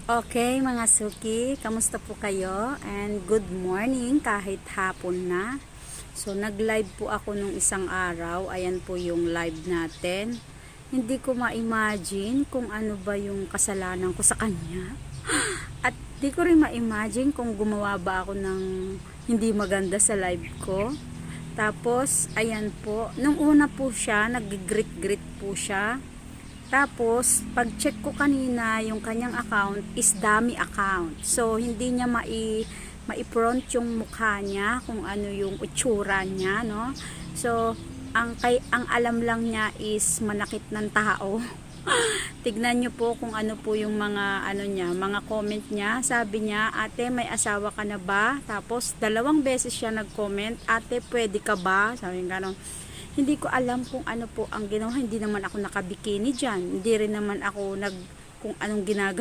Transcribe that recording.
Okay, mga suki, kamusta po kayo? And good morning kahit hapon na. So, nag-live po ako nung isang araw. Ayan po yung live natin. Hindi ko ma-imagine kung ano ba yung kasalanan ko sa kanya. At di ko rin ma-imagine kung gumawa ba ako ng hindi maganda sa live ko. Tapos, ayan po. Nung una po siya, nag-greet-greet po siya. Tapos, pag-check ko kanina, yung kanyang account is dummy account. So, hindi niya mai-front yung mukha niya, kung ano yung itsura niya, no? So, ang alam lang niya is manakit ng tao. Tignan niyo po kung ano po yung mga ano niya, mga comment niya. Sabi niya, "Ate, may asawa ka na ba?" Tapos 2 beses siya nag-comment, "Ate, pwede ka ba?" Sabi niya gano'n. Hindi ko alam kung ano po ang ginawa. Hindi naman ako nakabikini dyan. Hindi rin naman ako kung anong ginagawa.